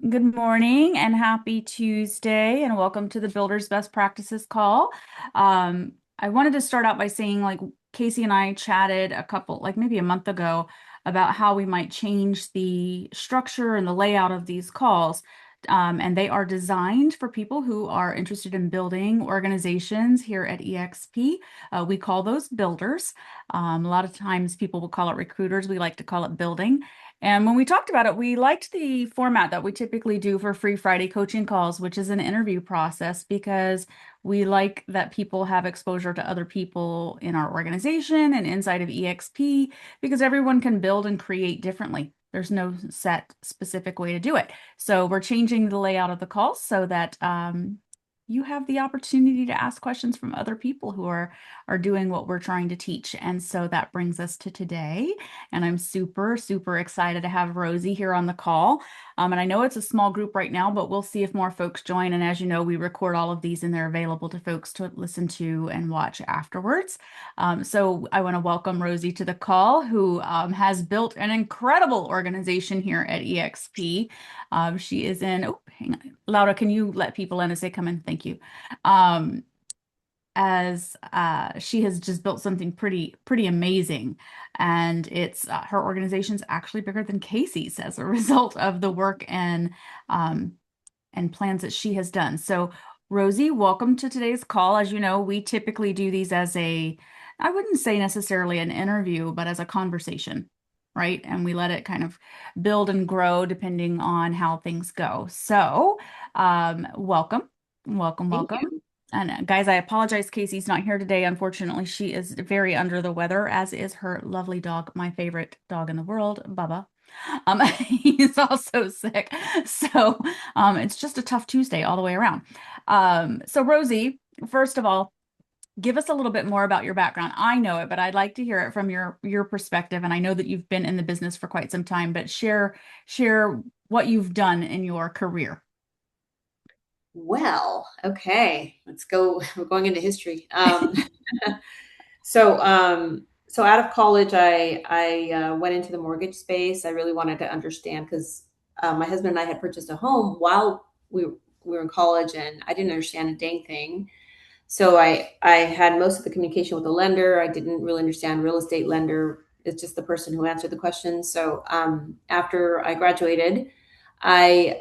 Good morning and happy Tuesday, and welcome to the Builders Best Practices call. I wanted to start out by saying, Casey and I chatted maybe a month ago, about how we might change the structure and the layout of these calls. And they are designed for people who are interested in building organizations here at EXP. We call those builders. A lot of times people will call it recruiters. We like to call it building. And when we talked about it, we liked the format that we typically do for Free Friday coaching calls, which is an interview process, because we like that people have exposure to other people in our organization and inside of EXP, because everyone can build and create differently. There's no set specific way to do it. So we're changing the layout of the calls so that you have the opportunity to ask questions from other people who are doing what we're trying to teach. And so that brings us to today. And I'm super, super excited to have Rosie here on the call. And I know it's a small group right now, but we'll see if more folks join. And as you know, we record all of these and they're available to folks to listen to and watch afterwards. So I want to welcome Rosie to the call, who has built an incredible organization here at EXP. She is in, oh, hang on. Laura, can you let people in as they come in? Thank you. Um, as she has just built something pretty amazing, and it's her organization's actually bigger than Casey's as a result of the work and plans that she has done. So Rosie, welcome to today's call. As you know, we typically do these as I wouldn't say necessarily an interview, but as a conversation, right? And we let it kind of build and grow depending on how things go. So welcome, welcome, Thank welcome. you. And guys, I apologize. Casey's not here today. Unfortunately, she is very under the weather, as is her lovely dog, my favorite dog in the world, Bubba. He's also sick. So it's just a tough Tuesday all the way around. So Rosie, first of all, give us a little bit more about your background. I know it, but I'd like to hear it from your perspective. And I know that you've been in the business for quite some time, but share what you've done in your career. Well, okay, let's go. We're going into history. So out of college, I went into the mortgage space. I really wanted to understand because my husband and I had purchased a home while we were in college, and I didn't understand a dang thing. So I had most of the communication with the lender. I didn't really understand real estate lender. It's just the person who answered the questions. So after I graduated, I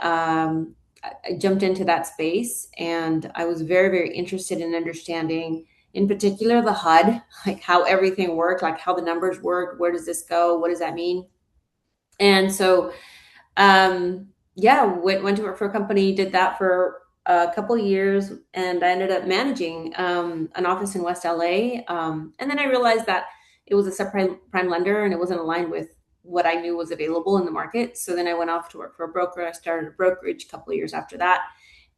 I jumped into that space, and I was very, very interested in understanding, in particular, the HUD, like how everything worked, like how the numbers work. Where does this go? What does that mean? And so, yeah, went to work for a company, did that for a couple of years, and I ended up managing an office in West LA. And then I realized that it was a subprime prime lender, and it wasn't aligned with what I knew was available in the market. So then I went off to work for a broker. I started a brokerage a couple of years after that,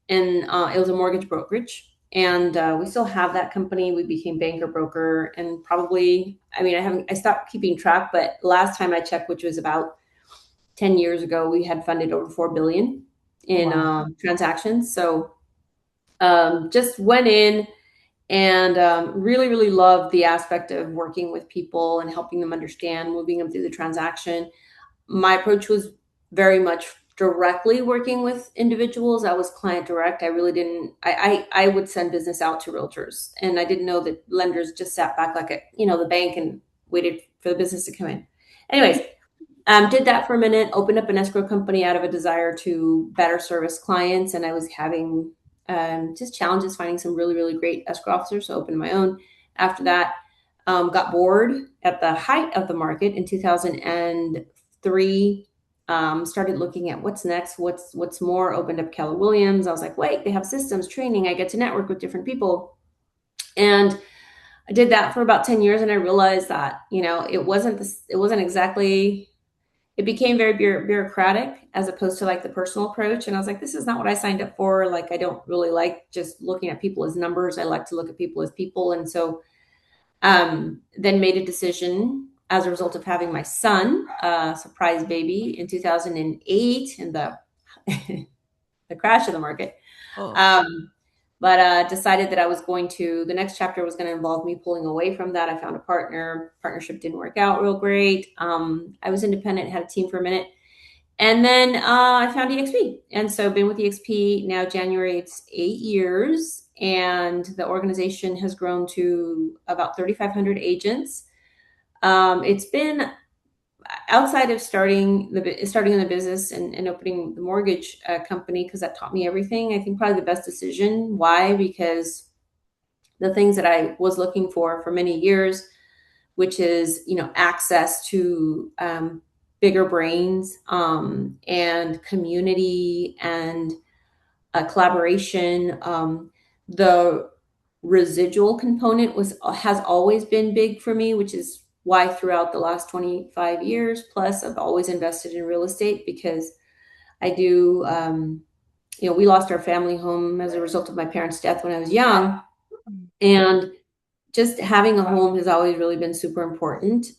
and it was a mortgage brokerage. And we still have that company. We became banker broker, and probably, I mean, I stopped keeping track, but last time I checked, which was about 10 years ago, we had funded over 4 billion in Wow. transactions. So just went in and really, really loved the aspect of working with people and helping them understand, moving them through the transaction. My approach was very much directly working with individuals. I was client direct. I really didn't, I would send business out to realtors, and I didn't know that lenders just sat back like the bank and waited for the business to come in. Anyways, did that for a minute, opened up an escrow company out of a desire to better service clients. And I was having just challenges finding some really, really great escrow officers. So opened my own. After that, got bored at the height of the market in 2003. Started looking at what's next, what's more, opened up Keller Williams. I was like, wait, they have systems, training. I get to network with different people. And I did that for about 10 years. And I realized that, it wasn't exactly, it became very bureaucratic as opposed to like the personal approach. And I was like, this is not what I signed up for. Like, I don't really like just looking at people as numbers. I like to look at people as people. And so then made a decision as a result of having my son, surprise baby in 2008 in the the crash of the market. Oh. Um, but decided that I was going to, the next chapter was going to involve me pulling away from that. I found a partnership didn't work out real great. I was independent, had a team for a minute, And then I found EXP. And so I've been with EXP now, January, it's 8 years. And the organization has grown to about 3,500 agents. It's been outside of starting in the business and opening the mortgage company, because that taught me everything. I think probably the best decision. Why? Because the things that I was looking for many years, which is access to bigger brains and community and collaboration. The residual component was has always been big for me, which is why throughout the last 25 years plus I've always invested in real estate, because I do. We lost our family home as a result of my parents' death when I was young, and just having a home has always really been super important.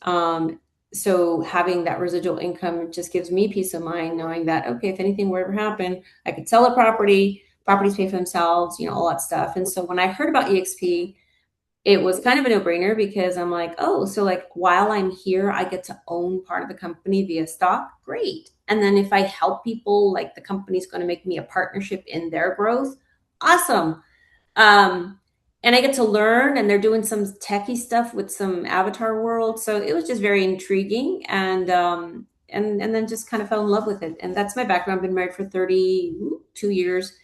So having that residual income just gives me peace of mind, knowing that, okay, if anything were ever happen, I could sell a property, properties pay for themselves, all that stuff. And so when I heard about EXP, it was kind of a no-brainer, because I'm like, oh, so like while I'm here, I get to own part of the company via stock. Great. And then if I help people, like the company's going to make me a partnership in their growth. Awesome. Um, and I get to learn, and they're doing some techie stuff with some avatar world. So it was just very intriguing, and then just kind of fell in love with it. And that's my background. I've been married for 32 years.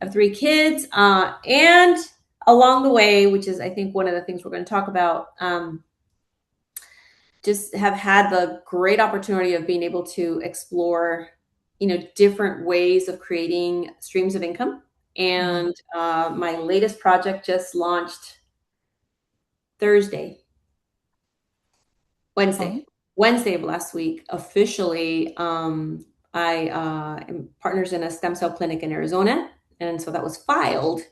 I have 3 kids, and along the way, which is I think one of the things we're going to talk about, just have had the great opportunity of being able to explore, different ways of creating streams of income. Mhm. And my latest project just launched Thursday, Okay. Wednesday of last week, officially. I am partners in a stem cell clinic in Arizona. And so that was filed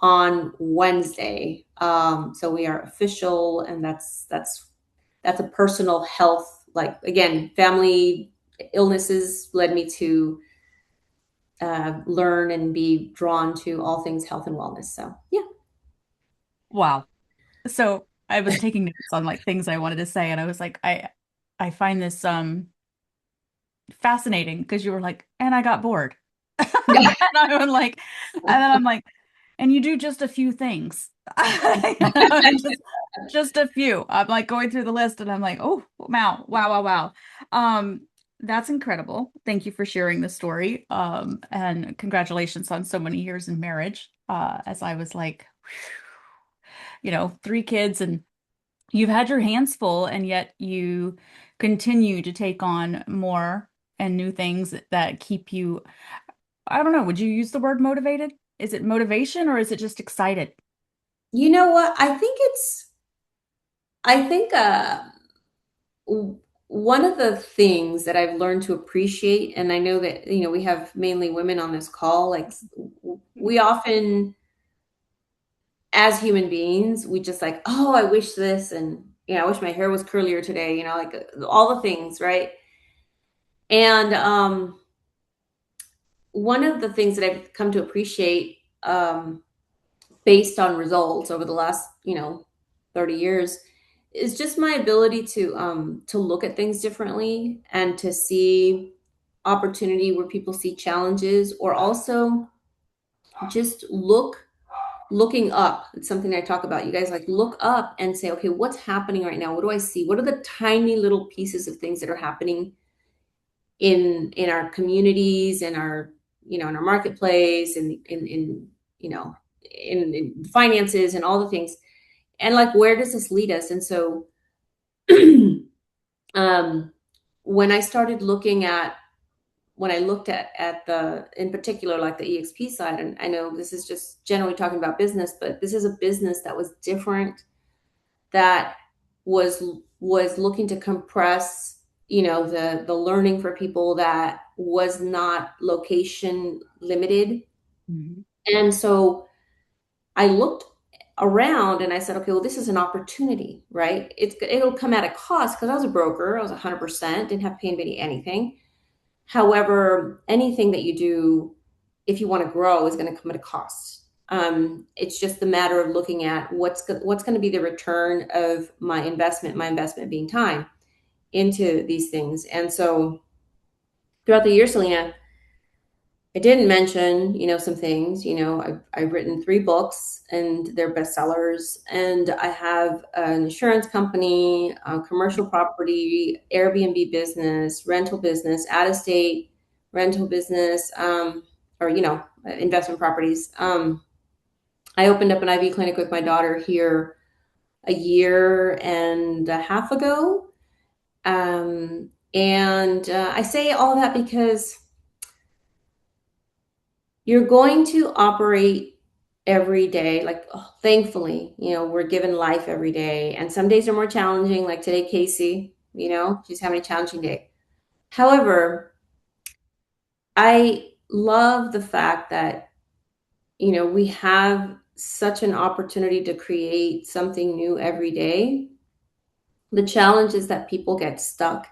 on Wednesday. So we are official, and that's a personal health, like again, family illnesses led me to learn and be drawn to all things health and wellness. So yeah. Wow. So I was taking notes on like things I wanted to say, and I was like, I find this fascinating because you were like, and I got bored. And I'm like, and then I'm like, and you do just a few things. Just just a few. I'm like going through the list and I'm like, oh wow, wow, wow, wow. That's incredible. Thank you for sharing the story. And congratulations on so many years in marriage. As I was like, 3 kids, and you've had your hands full, and yet you continue to take on more and new things that keep you, I don't know, would you use the word motivated? Is it motivation or is it just excited? You know what? I think one of the things that I've learned to appreciate, and I know that, we have mainly women on this call, like we often, as human beings, we just like, oh, I wish this, and, I wish my hair was curlier today, like all the things, right? And one of the things that I've come to appreciate, based on results over the last 30 years, is just my ability to look at things differently and to see opportunity where people see challenges, or also just looking up. It's something I talk about. You guys, like, look up and say, okay, what's happening right now? What do I see? What are the tiny little pieces of things that are happening in our communities, in our in our marketplace, in you know in finances and all the things, and like, where does this lead us? And so um when I started looking at when I looked at the, in particular, like the EXP side, and I know this is just generally talking about business, but this is a business that was different, that was looking to compress, the learning for people, that was not location limited. Mhm. And so I looked around and I said, okay, well, this is an opportunity, right? It'll come at a cost, because I was a broker. I was 100%, didn't have to pay anybody anything. However, anything that you do, if you want to grow, is going to come at a cost. It's just a matter of looking at what's going to be the return of my investment being time into these things. And so throughout the year, Selena, I didn't mention, some things. I've written 3 books and they're bestsellers, and I have an insurance company, a commercial property, Airbnb business, rental business, out of state rental business, or investment properties. I opened up an IV clinic with my daughter here a year and a half ago, and I say all of that because you're going to operate every day. Like, oh, thankfully, we're given life every day. And some days are more challenging, like today, Casey, she's having a challenging day. However, I love the fact that, we have such an opportunity to create something new every day. The challenge is that people get stuck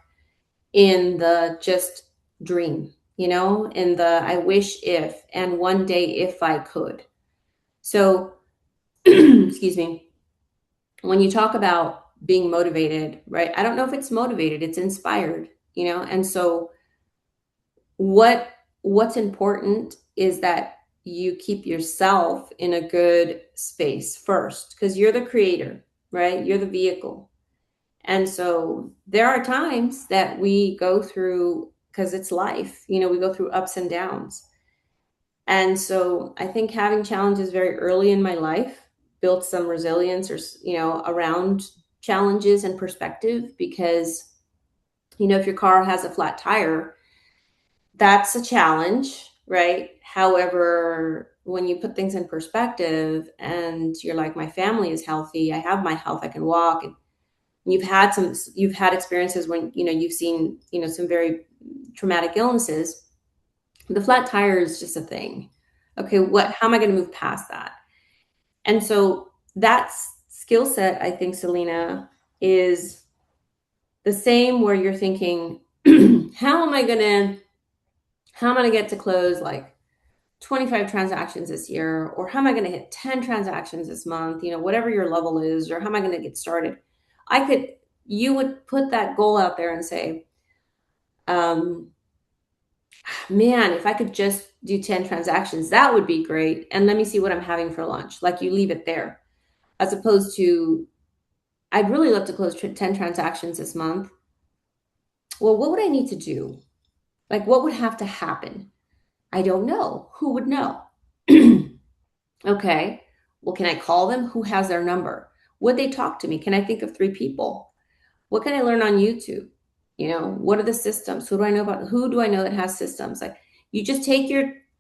in the just dream, in the I wish if, and one day if I could. So, excuse me, when you talk about being motivated, right? I don't know if it's motivated, it's inspired, And so what's important is that you keep yourself in a good space first, because you're the creator, right? You're the vehicle. And so there are times that we go through, because it's life, we go through ups and downs. And so I think having challenges very early in my life built some resilience, or, around challenges and perspective, because, if your car has a flat tire, that's a challenge, right? However, when you put things in perspective and you're like, my family is healthy, I have my health, I can walk, and you've had experiences when, you've seen, some very traumatic illnesses. The flat tire is just a thing. Okay, how am I going to move past that? And so that skill set, I think, Selena, is the same, where you're thinking, how am I going to get to close like 25 transactions this year? Or how am I going to hit 10 transactions this month? Whatever your level is, or how am I going to get started? You would put that goal out there and say, um, man, if I could just do 10 transactions, that would be great. And let me see what I'm having for lunch. Like, you leave it there, as opposed to, I'd really love to close 10 transactions this month. Well, what would I need to do? Like, what would have to happen? I don't know. Who would know? Okay. Well, can I call them? Who has their number? Would they talk to me? Can I think of 3 people? What can I learn on YouTube? What are the systems? Who do I know that has systems? Like, you just take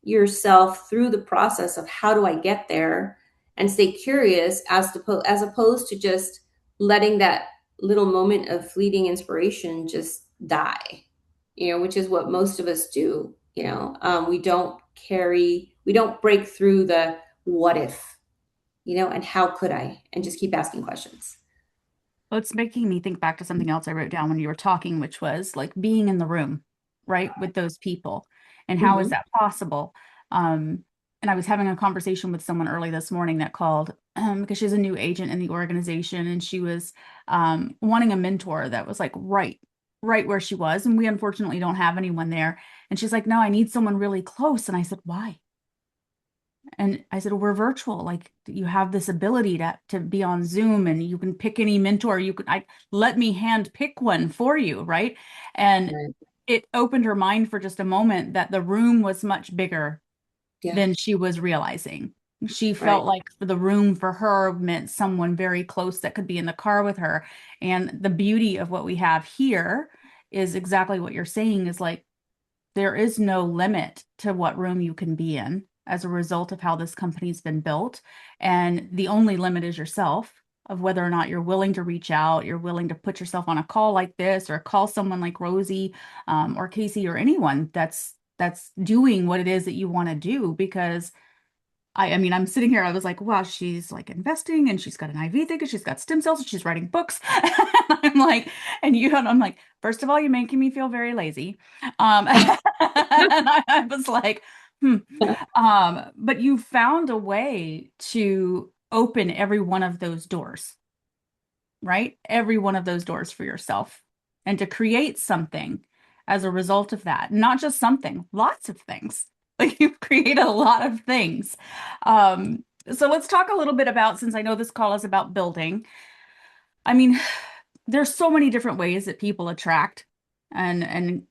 yourself through the process of, how do I get there, and stay curious, as opposed to just letting that little moment of fleeting inspiration just die, which is what most of us do. We don't break through the what if, and how could I, and just keep asking questions. Well, it's making me think back to something else I wrote down when you were talking, which was like being in the room, right, with those people. And how is Mhm. that possible? And I was having a conversation with someone early this morning that called, because she's a new agent in the organization, and she was wanting a mentor that was like right where she was. And we unfortunately don't have anyone there. And she's like, no, I need someone really close. And I said, why? And I said, we're virtual. Like, you have this ability to be on Zoom, and you can pick any mentor. Let me hand pick one for you, right? And Right. it opened her mind for just a moment that the room was much bigger Yeah. than she was realizing. She Right. felt like the room for her meant someone very close that could be in the car with her. And the beauty of what we have here is exactly what you're saying, is like, there is no limit to what room you can be in as a result of how this company's been built. And the only limit is yourself, of whether or not you're willing to reach out, you're willing to put yourself on a call like this, or call someone like Rosie, or Casey, or anyone that's doing what it is that you want to do. Because I mean, I'm sitting here, I was like, wow, she's like investing, and she's got an IV thing, and she's got stem cells, and she's writing books. And I'm like, and I'm like, first of all, you're making me feel very lazy. And I was like, hmm. But you found a way to open every one of those doors, right? Every one of those doors for yourself, and to create something. as a result of that. Not just something, lots of things. Like you've created a lot of things. So let's talk a little bit about, since I know this call is about building. I mean, there's so many different ways that people attract, and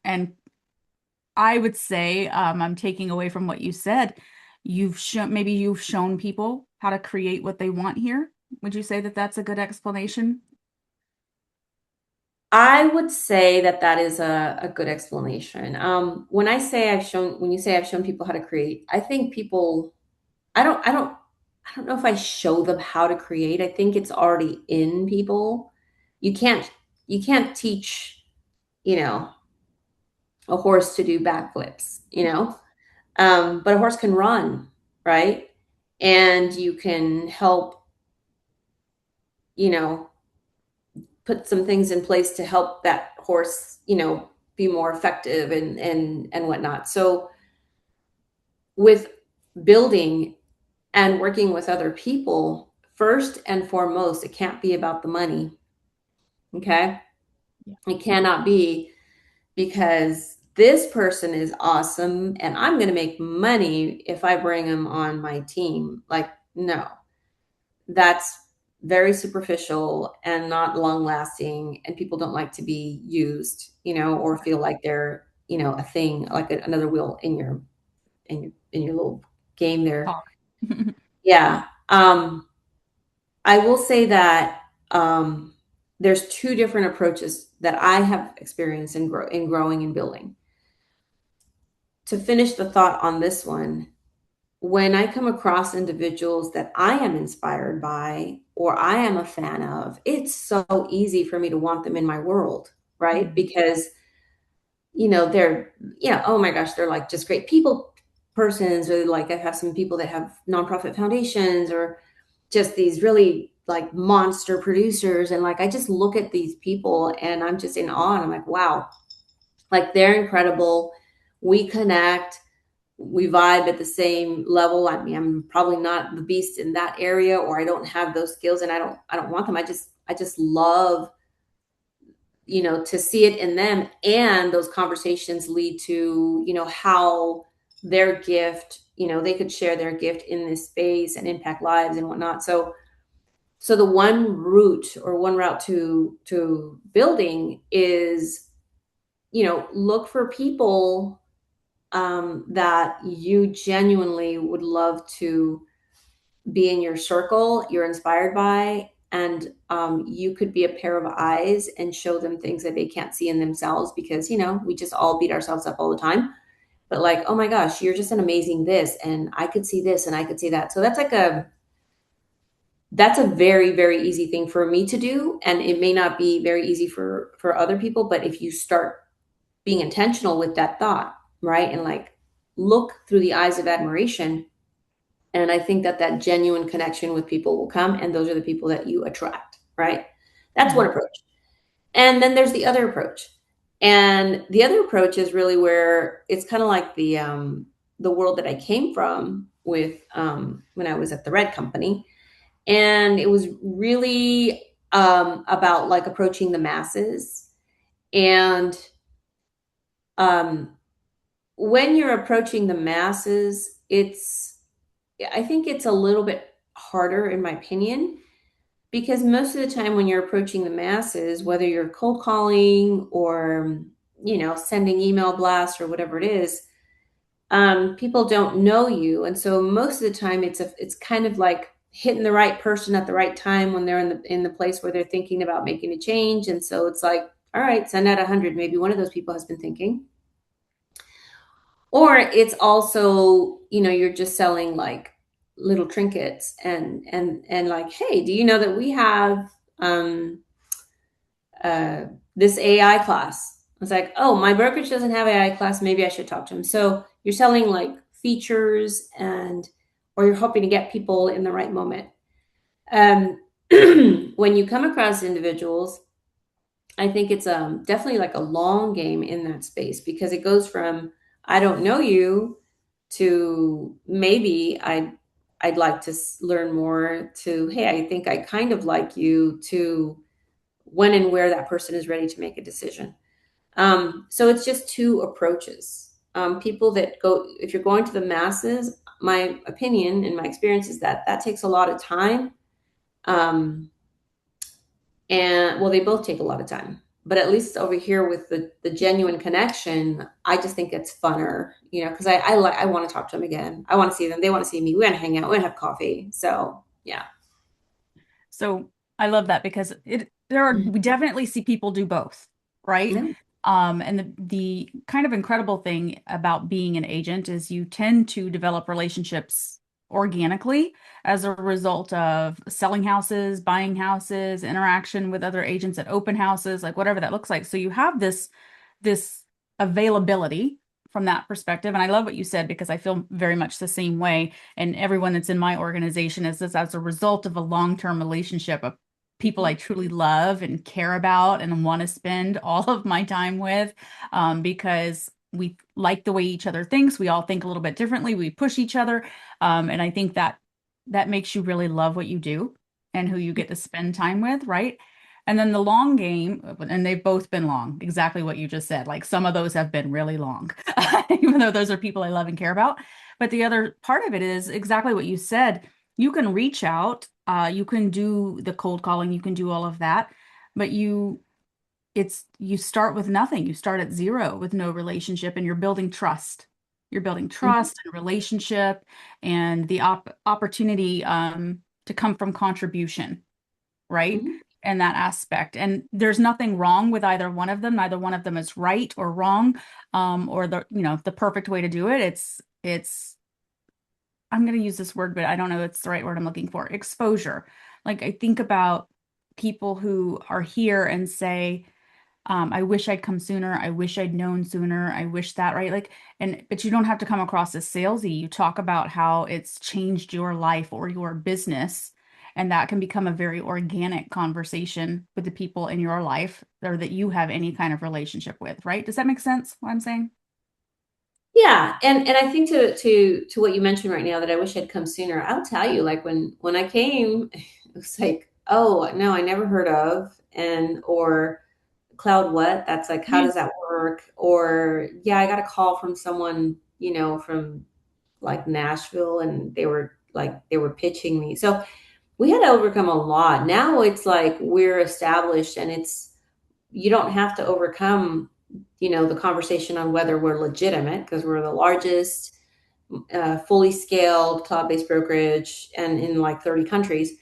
I would say, I'm taking away from what you said. You've shown people how to create what they want here. Would you say that that's a good explanation? I would say that that is a good explanation. When you say I've shown people how to create, I think people, I don't know if I show them how to create. I think it's already in people. You can't, you can't teach, you know, a horse to do backflips, but a horse can run, right? And you can help, you know, put some things in place to help that horse, be more effective and whatnot. So with building and working with other people, first and foremost, it can't be about the money. Okay. Yeah. It cannot be because this person is awesome and I'm going to make money if I bring them on my team. Like, no, that's very superficial and not long lasting. And people don't like to be used, or feel like they're, a thing, like another wheel in your little game there. Talk. Yeah. I will say that there's two different approaches that I have experienced in growing and building. To finish the thought on this one, when I come across individuals that I am inspired by or I am a fan of, it's so easy for me to want them in my world, right? Mhm. Because, they're, oh my gosh, they're like just great people persons, or like I have some people that have nonprofit foundations, or just these really like monster producers. And like, I just look at these people and I'm just in awe. And I'm like, wow, like they're incredible. We connect, we vibe at the same level. I mean, I'm probably not the beast in that area, or I don't have those skills and I don't want them. I just love, to see it in them. And those conversations lead to, how their gift, they could share their gift in this space and impact lives and whatnot. So the one route to building is, look for people that you genuinely would love to be in your circle, you're inspired by, and you could be a pair of eyes and show them things that they can't see in themselves, because, we just all beat ourselves up all the time. But like, oh my gosh, you're just an amazing this, and I could see this and I could see that. So that's a very, very easy thing for me to do. And it may not be very easy for other people, but if you start being intentional with that thought, right? And like look through the eyes of admiration. And I think that that genuine connection with people will come. And those are the people that you attract, right? That's one Mhm. approach. And then there's the other approach. And the other approach is really where it's kind of like the world that I came from with when I was at the Red Company. And it was really about like approaching the masses. And um, when you're approaching the masses, I think it's a little bit harder, in my opinion, because most of the time when you're approaching the masses, whether you're cold calling or, sending email blasts or whatever it is, people don't know you. And so most of the time it's kind of like hitting the right person at the right time when they're in the place where they're thinking about making a change. And so it's like, all right, send out 100. Maybe one of those people has been thinking. Or it's also, you're just selling like little trinkets and like, hey, do you know that we have uh, this AI class? It's like, oh, my brokerage doesn't have AI class. Maybe I should talk to him. So you're selling like features, or you're hoping to get people in the right moment. Um, when you come across individuals, I think it's definitely like a long game in that space, because it goes from I don't know you to maybe I'd like to learn more, to hey, I think I kind of like you, to when and where that person is ready to make a decision. So it's just two approaches. People that go, if you're going to the masses, my opinion and my experience is that that takes a lot of time. Um, and well, they both take a lot of time, but at least over here with the genuine connection, I just think it's funner, because I want to talk to them again. I want to see them. They want to see me. We want to hang out. We want to have coffee. So yeah. So I love that because we definitely see people do both, right? Yeah. And the kind of incredible thing about being an agent is you tend to develop relationships organically as a result of selling houses, buying houses, interaction with other agents at open houses, like whatever that looks like. So you have this availability from that perspective. And I love what you said because I feel very much the same way. And everyone that's in my organization is this as a result of a long-term relationship of people I truly love and care about and want to spend all of my time with, because we like the way each other thinks. We all think a little bit differently. We push each other. And I think that makes you really love what you do and who you get to spend time with, right? And then the long game, and they've both been long, exactly what you just said. Like some of those have been really long, even though those are people I love and care about. But the other part of it is exactly what you said. You can reach out, you can do the cold calling, you can do all of that, but you start with nothing. You start at zero with no relationship and you're building trust. You're building Mhm. trust and relationship and the opportunity to come from contribution, right? Mhm. And that aspect. And there's nothing wrong with either one of them. Neither one of them is right or wrong, or the perfect way to do it. It's I'm going to use this word, but I don't know if it's the right word I'm looking for. Exposure. Like I think about people who are here and say, I wish I'd come sooner. I wish I'd known sooner. I wish that, right? Like, but you don't have to come across as salesy. You talk about how it's changed your life or your business, and that can become a very organic conversation with the people in your life or that you have any kind of relationship with, right? Does that make sense, what I'm saying? Yeah, and I think to what you mentioned right now that I wish I'd come sooner. I'll tell you, like when I came, it was like, oh no, I never heard of, and or cloud what? That's like, how Yeah. does that work? Or yeah, I got a call from someone, from like Nashville, and they were pitching me. So we had to overcome a lot. Now it's like we're established, and it's you don't have to overcome, the conversation on whether we're legitimate because we're the largest fully scaled cloud-based brokerage and in like 30 countries.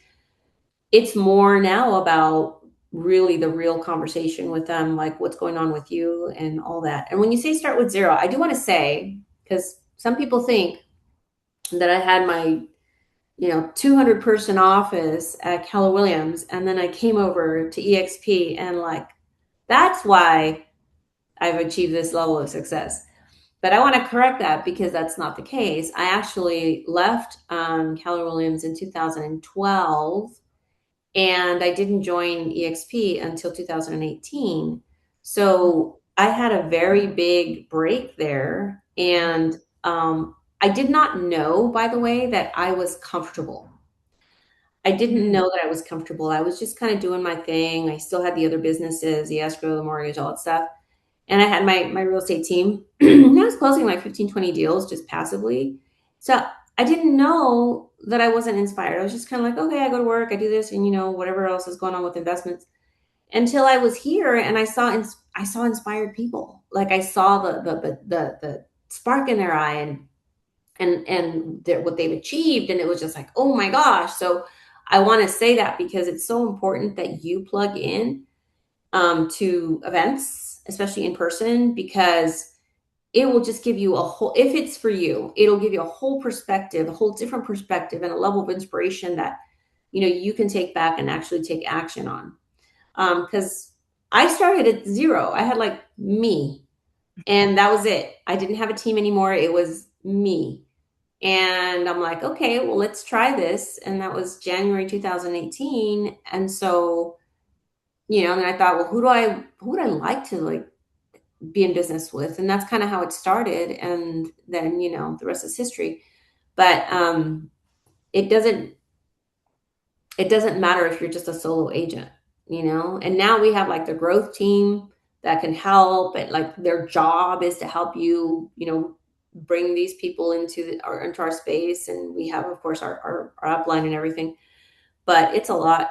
It's more now about really the real conversation with them, like what's going on with you and all that. And when you say start with zero, I do want to say, because some people think that I had my 200 person office at Keller Williams, and then I came over to EXP, and like that's why I've achieved this level of success. But I want to correct that because that's not the case. I actually left Keller Williams in 2012, and I didn't join EXP until 2018. So I had a very big break there. And I did not know, by the way, that I was comfortable. I didn't Mm. know that I was comfortable. I was just kind of doing my thing. I still had the other businesses, the escrow, the mortgage, all that stuff. And I had my real estate team. And I was closing like 15, 20 deals just passively. So I didn't know that I wasn't inspired. I was just kind of like, okay, I go to work, I do this, and whatever else is going on with investments. Until I was here and I saw inspired people. Like I saw the spark in their eye, and what they've achieved, and it was just like, oh my gosh. So I want to say that because it's so important that you plug in to events, especially in person, because it will just give you a whole, if it's for you, it'll give you a whole perspective, a whole different perspective, and a level of inspiration that, you can take back and actually take action on. Because I started at zero. I had like me, and that was it. I didn't have a team anymore. It was me. And I'm like, okay, well, let's try this. And that was January 2018. And so, and then I thought, well, who would I like to like be in business with? And that's kind of how it started. And then, the rest is history. But it doesn't it doesn't matter if you're just a solo agent. And now we have like the growth team that can help, and like their job is to help you, bring these people into our space. And we have, of course, our upline and everything, but it's a lot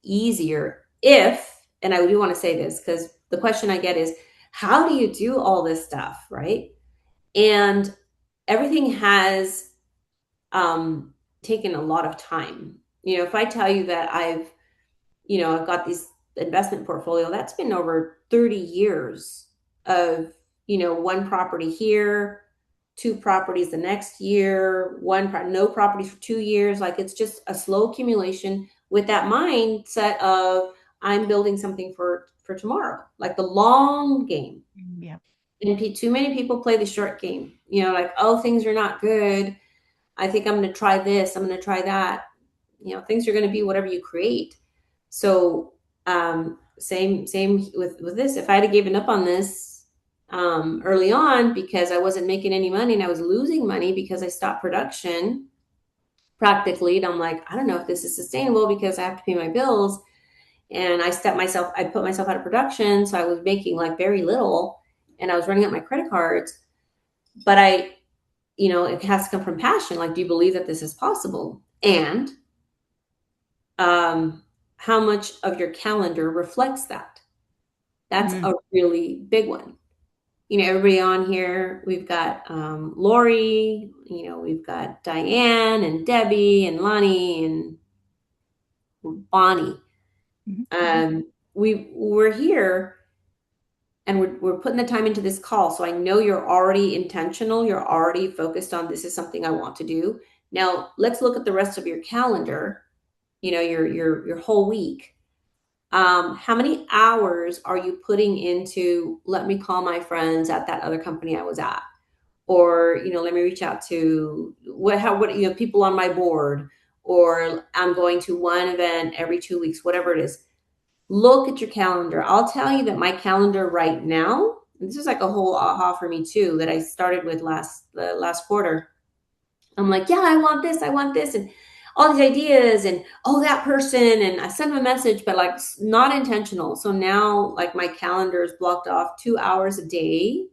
easier if, and I do want to say this because the question I get is, how do you do all this stuff, right? And everything has um, taken a lot of time. If I tell you that I've got this investment portfolio that's been over 30 years of, one property here, two properties the next year, no properties for 2 years. Like it's just a slow accumulation with that mindset of I'm building something for tomorrow, like the long game. Yeah. And too many people play the short game, like, oh, things are not good. I think I'm going to try this. I'm going to try that. Things are going to be whatever you create. So, same with this. If I had given up on this early on because I wasn't making any money and I was losing money because I stopped production practically, and I'm like, I don't know if this is sustainable because I have to pay my bills. And I put myself out of production. So I was making like very little and I was running up my credit cards. But it has to come from passion. Like, do you believe that this is possible? And how much of your calendar reflects that? That's Mm-hmm. a really big one. Everybody on here, we've got Lori, we've got Diane and Debbie and Lonnie and Bonnie. Mm-hmm. We're here and we're putting the time into this call. So I know you're already intentional. You're already focused on this is something I want to do. Now let's look at the rest of your calendar, your whole week. How many hours are you putting into, let me call my friends at that other company I was at? Or, let me reach out to people on my board, or I'm going to one event every 2 weeks, whatever it is. Look at your calendar. I'll tell you that my calendar right now, and this is like a whole aha for me too, that I started with the last quarter. I'm like, yeah, I want this, and all these ideas, and oh, that person, and I send them a message, but like not intentional. So now, like my calendar is blocked off 2 hours a day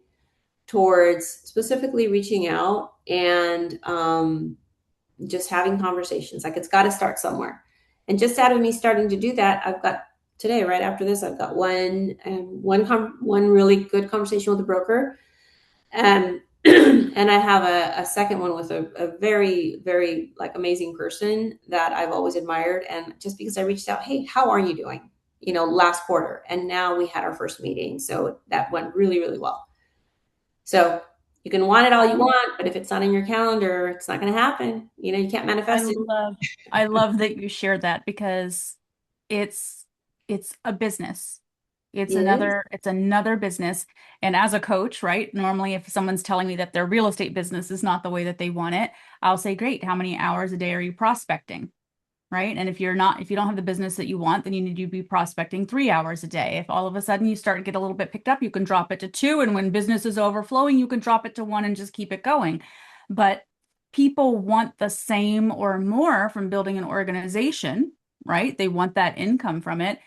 towards specifically reaching out and just having conversations. Like it's got to start somewhere. And just out of me starting to do that, I've got today, right after this, I've got one really good conversation with a broker. Um, and I have a second one with a very, very like amazing person that I've always admired. And just because I reached out, hey, how are you doing? Last quarter. And now we had our first meeting. So that went really, really well. So you can want it all you want, but if it's not in your calendar, it's not going to happen. You can't I manifest it. love I love that you shared that because it's it's a business. It is. It's another business. And as a coach, right? Normally if someone's telling me that their real estate business is not the way that they want it, I'll say, "Great, how many hours a day are you prospecting?" Right? And if you don't have the business that you want, then you need to be prospecting 3 hours a day. If all of a sudden you start to get a little bit picked up, you can drop it to two. And when business is overflowing, you can drop it to one and just keep it going. But people want the same or more from building an organization, right? They want that income from it,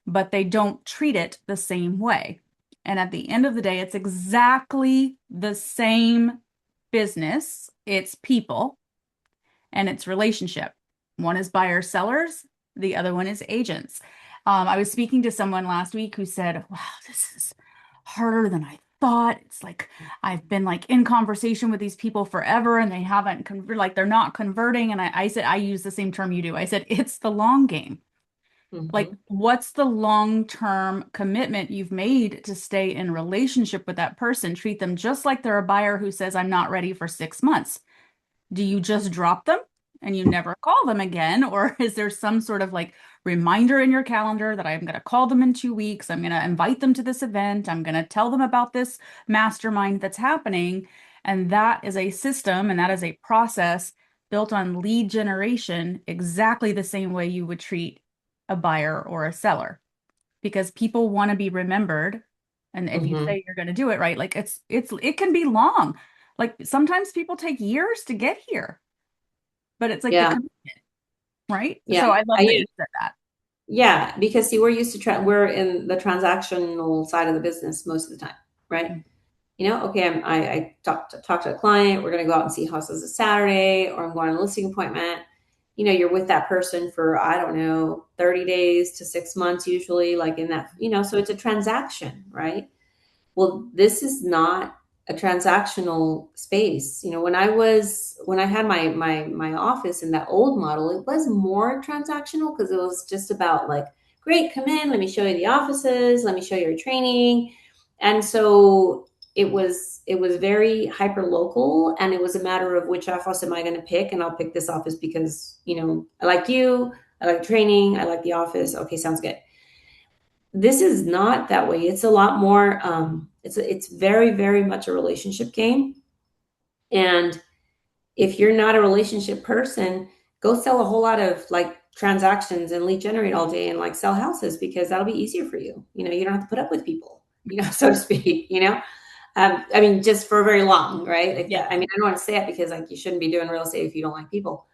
but they don't treat it the same way. And at the end of the day, it's exactly the same business. It's people and it's relationship. One is buyers, sellers, the other one is agents. I was speaking to someone last week who said, "Wow, this is harder than I thought. It's like I've been like in conversation with these people forever and they haven't like they're not converting." And I said, I use the same term you do. I said, it's the long game. Like, Mm-hmm. what's the long-term commitment you've made to stay in relationship with that person? Treat them just like they're a buyer who says, I'm not ready for 6 months. Do you just drop them and you never call them again? Or is there some sort of like reminder in your calendar that I'm going to call them in 2 weeks? I'm going to invite them to this event. I'm going to tell them about this mastermind that's happening. And that is a system and that is a process built on lead generation, exactly the same way you would treat a buyer or a seller, because people want to be remembered. And if you Mm-hmm. say you're going to do it right, like it can be long. Like sometimes people take years to get here, but it's like the Yeah. right. Yeah. So I love that I you said that. Yeah, because see, we're used to we're in the transactional side of the business most of the time, right? Okay, I talk to a client. We're going to go out and see houses this Saturday, or I'm going on a listing appointment. You're with that person for, I don't know, 30 days to 6 months, usually, like in that, so it's a transaction, right? Well, this is not a transactional space. When I had my office in that old model, it was more transactional because it was just about like, great, come in, let me show you the offices, let me show you your training. And so it was very hyper local, and it was a matter of which office am I going to pick, and I'll pick this office because, I like you, I like training, I like the office. Okay, sounds good. This is not that way. It's a lot more. It's very, very much a relationship game. And if you're not a relationship person, go sell a whole lot of like transactions and lead generate all day and like sell houses, because that'll be easier for you. You don't have to put up with people, so to speak. I mean, just for very long, right? Like Yeah. that. I mean, I don't want to say it because like you shouldn't be doing real estate if you don't like people,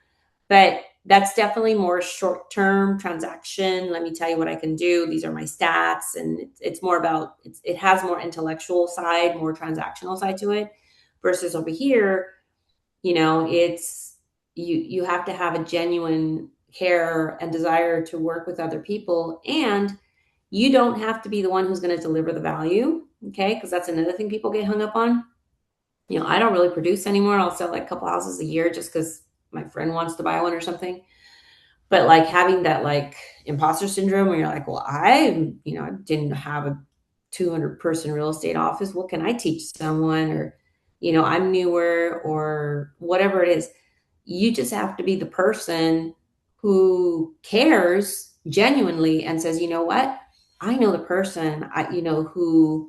but that's definitely more short term transaction. Let me tell you what I can do. These are my stats. And it's more about, it has more intellectual side, more transactional side to it, versus over here, it's, you have to have a genuine care and desire to work with other people. And you don't have to be the one who's going to deliver the value. Okay. Because that's another thing people get hung up on. I don't really produce anymore. I'll sell like a couple houses a year just because my friend wants to buy one or something. But like having that like imposter syndrome where you're like, well, I didn't have a 200-person real estate office. What can I teach someone? Or, I'm newer or whatever it is. You just have to be the person who cares genuinely and says, you know what? I know the person who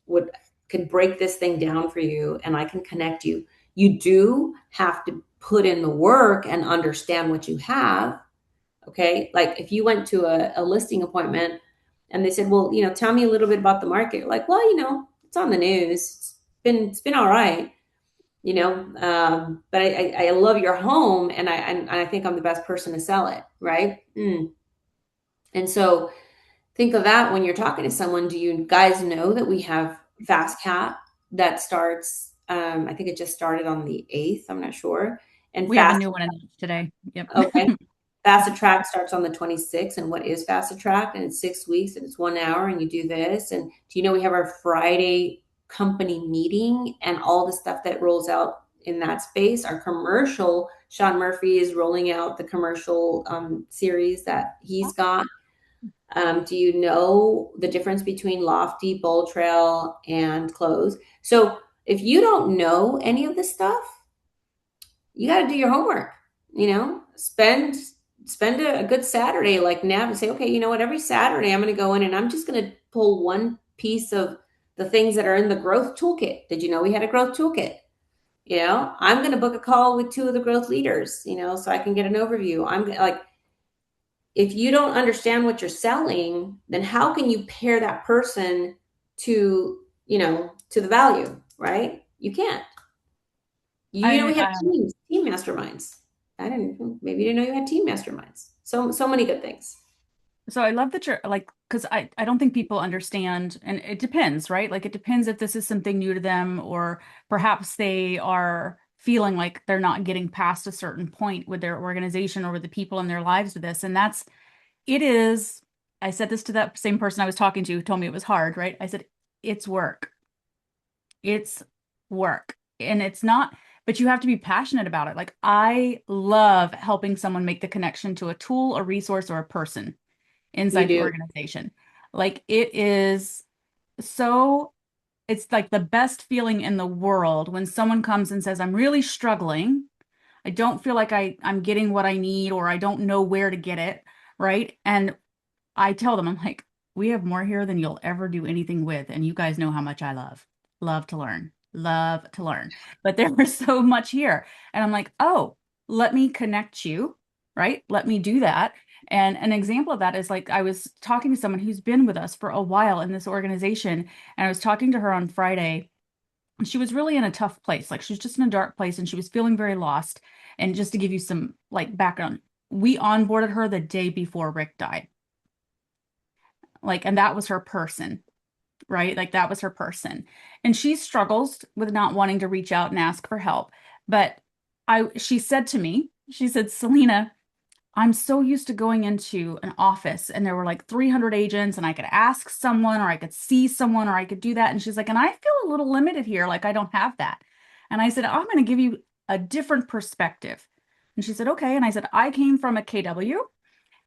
would can break this thing down for you, and I can connect you. You do have to put in the work and understand what you have. Okay. Like if you went to a listing appointment and they said, well, tell me a little bit about the market. Like, well, it's on the news. It's been all right, but I love your home, and I think I'm the best person to sell it. Right. And so think of that when you're talking to someone. Do you guys know that we have Fast Cat that starts? I think it just started on the 8th. I'm not sure. And We have a Fast, new one announced today. Yep. okay. Fast Attract starts on the 26th. And what is Fast Attract? And it's 6 weeks and it's 1 hour and you do this. And do you know we have our Friday company meeting and all the stuff that rolls out in that space? Our commercial, Sean Murphy is rolling out the commercial series that he's got. Do you know the difference between Lofty, Bold Trail, and Close? So if you don't know any of this stuff, you got to do your homework. Spend a good Saturday like now and say, okay, you know what? Every Saturday I'm going to go in and I'm just going to pull one piece of the things that are in the growth toolkit. Did you know we had a growth toolkit? I'm going to book a call with two of the growth leaders, so I can get an overview. Like, if you don't understand what you're selling, then how can you pair that person to the value, right? You can't. We I have team masterminds. Maybe you didn't know you had team masterminds. So many good things. So I love that you're like, because I don't think people understand, and it depends, right? Like it depends if this is something new to them, or perhaps they are feeling like they're not getting past a certain point with their organization or with the people in their lives with this. And it is, I said this to that same person I was talking to who told me it was hard, right? I said, it's work. It's work. And it's not, but you have to be passionate about it. Like I love helping someone make the connection to a tool, a resource, or a person You inside the do. organization. Like it is so, it's like the best feeling in the world when someone comes and says, I'm really struggling. I don't feel like I'm getting what I need, or I don't know where to get it, right? And I tell them, I'm like, we have more here than you'll ever do anything with. And you guys know how much I love to learn, love to learn. But there was so much here. And I'm like, oh, let me connect you, right? Let me do that. And an example of that is like I was talking to someone who's been with us for a while in this organization. And I was talking to her on Friday. And she was really in a tough place. Like she was just in a dark place and she was feeling very lost. And just to give you some like background, we onboarded her the day before Rick died. Like, and that was her person, right? Like that was her person. And she struggles with not wanting to reach out and ask for help. But she said to me, she said, Selena, I'm so used to going into an office and there were like 300 agents and I could ask someone or I could see someone or I could do that. And she's like, and I feel a little limited here. Like I don't have that. And I said, I'm going to give you a different perspective. And she said, okay. And I said, I came from a KW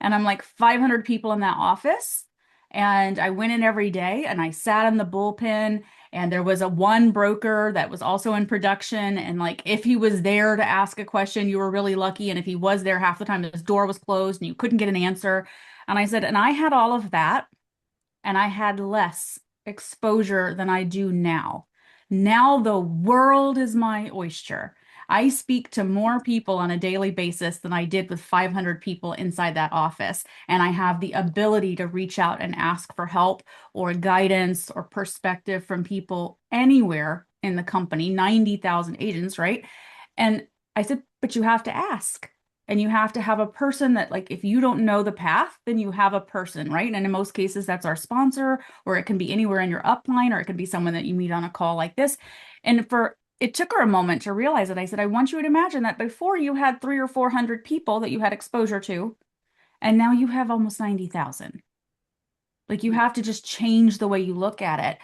and I'm like 500 people in that office. And I went in every day and I sat in the bullpen and there was a one broker that was also in production. And like if he was there to ask a question, you were really lucky. And if he was there half the time, his door was closed and you couldn't get an answer. And I said, and I had all of that and I had less exposure than I do now. Now the world is my oyster. I speak to more people on a daily basis than I did with 500 people inside that office. And I have the ability to reach out and ask for help or guidance or perspective from people anywhere in the company, 90,000 agents, right? And I said, but you have to ask. And you have to have a person that, like, if you don't know the path, then you have a person, right? And in most cases, that's our sponsor, or it can be anywhere in your upline, or it could be someone that you meet on a call like this. And it took her a moment to realize it. I said, I want you to imagine that before you had 300 or 400 people that you had exposure to, and now you have almost 90,000. Like you have to just change the way you look at it.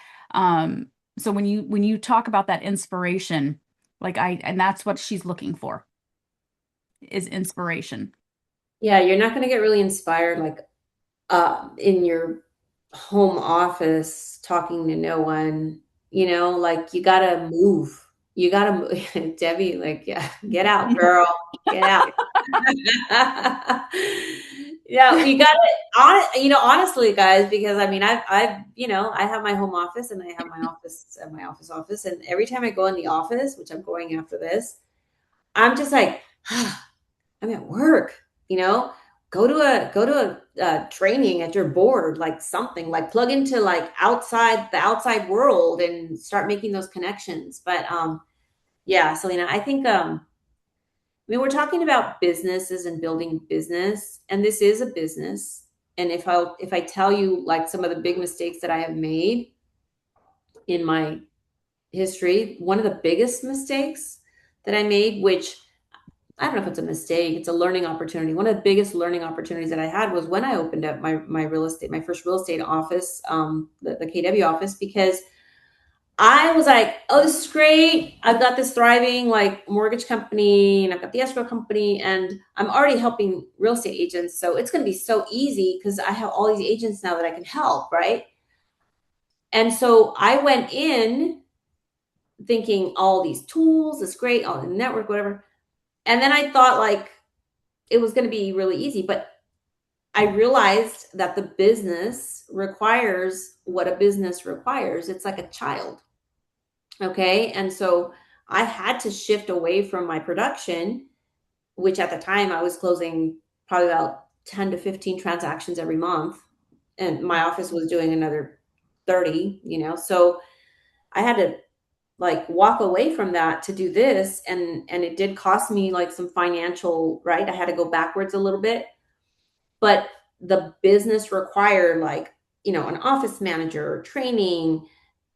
So when you talk about that inspiration, and that's what she's looking for is inspiration. Yeah, you're not going to get really inspired like in your home office talking to no one, like you got to move. You got to move. Debbie, like, yeah, get out, girl. Get out. Yeah, you got it honestly, guys, because I mean, I have my home office and I have my office and my office. And every time I go in the office, which I'm going after this, I'm just like, I'm at work, you know, go to a training at your board, like something like plug into like the outside world and start making those connections. But yeah, Selena, I think I mean we're talking about businesses and building business, and this is a business. And if I tell you like some of the big mistakes that I have made in my history, one of the biggest mistakes that I made, which I don't know if it's a mistake, it's a learning opportunity. One of the biggest learning opportunities that I had was when I opened up my real estate, my first real estate office, the KW office, because I was like, oh, this is great. I've got this thriving like mortgage company and I've got the escrow company and I'm already helping real estate agents. So it's going to be so easy because I have all these agents now that I can help, right? And so I went in thinking all these tools is great, all the network, whatever. And then I thought like it was going to be really easy, but I realized that the business requires what a business requires. It's like a child. Okay. And so I had to shift away from my production, which at the time I was closing probably about 10 to 15 transactions every month. And my office was doing another 30, So I had to like walk away from that to do this. And it did cost me like some financial, right? I had to go backwards a little bit, but the business required like, an office manager training.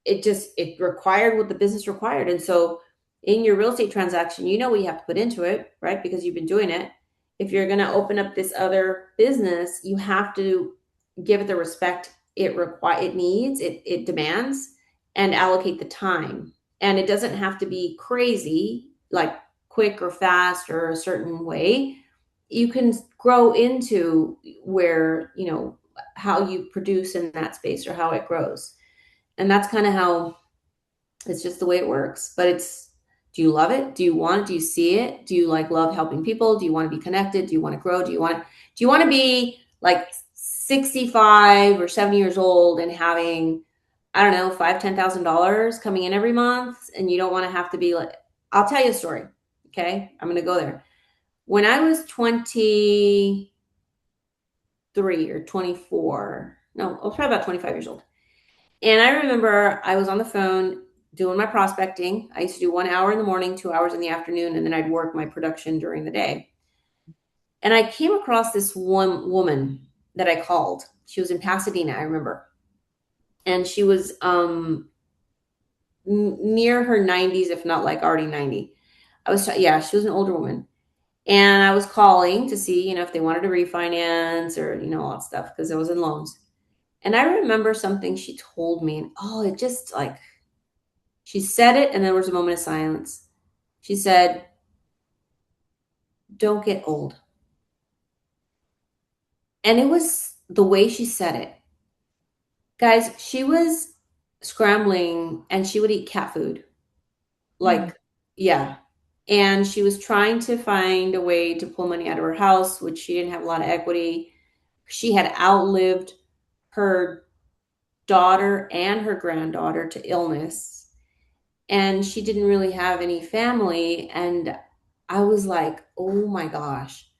It required what the business required. And so in your real estate transaction, what you have to put into it, right? Because you've been doing it. If you're going to open up this other business, you have to give it the respect it demands, and allocate the time. And it doesn't have to be crazy, like quick or fast or a certain way. You can grow into where, how you produce in that space or how it grows. And that's kind of how it's just the way it works. But do you love it? Do you want it? Do you see it? Do you like love helping people? Do you want to be connected? Do you want to grow? Do you want to be like 65 or 70 years old and having, I don't know, $5,000, $10,000 coming in every month? And you don't want to have to be like, I'll tell you a story. Okay. I'm going to go there. When I was 23 or 24, no, I was probably about 25 years old. And I remember I was on the phone doing my prospecting. I used to do 1 hour in the morning, 2 hours in the afternoon, and then I'd work my production during the day. And I came across this one woman that I called. She was in Pasadena, I remember. And she was near her 90s, if not like already 90. Yeah, she was an older woman. And I was calling to see, if they wanted to refinance or, all that stuff because it was in loans. And I remember something she told me, and it just like she said it, and there was a moment of silence. She said, "Don't get old." And it was the way she said it. Guys, she was scrambling and she would eat cat food. Mm. Like, yeah. And she was trying to find a way to pull money out of her house, which she didn't have a lot of equity. She had outlived her daughter and her granddaughter to illness, and she didn't really have any family. And I was like, oh my gosh,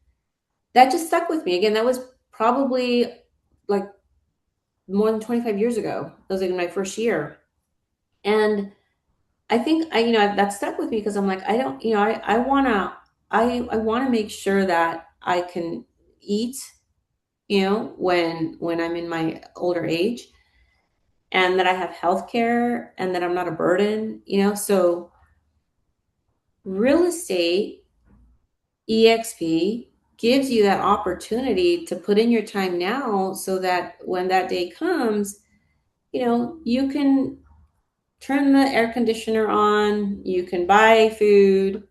that just stuck with me. Again, that was probably like more than 25 years ago. That was like in my first year. And I think that stuck with me because I'm like, I don't, I want to make sure that I can eat, when I'm in my older age, and that I have health care and that I'm not a burden, so real estate EXP gives you that opportunity to put in your time now so that when that day comes, you can turn the air conditioner on, you can buy food,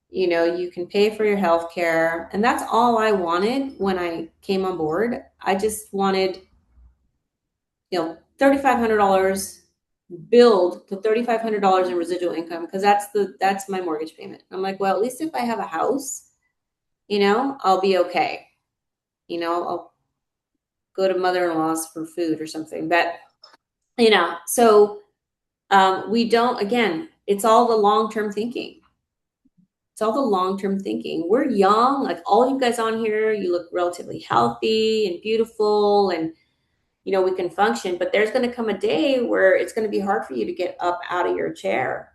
you can pay for your health care. And that's all I wanted when I came on board. I just wanted, $3,500, build to $3,500 in residual income because that's my mortgage payment. I'm like, well, at least if I have a house, I'll be okay. I'll go to mother-in-law's for food or something. But, so we don't, again, it's all the long-term thinking. It's all the long-term thinking. We're young, like all you guys on here, you look relatively healthy and beautiful, and we can function, but there's going to come a day where it's going to be hard for you to get up out of your chair,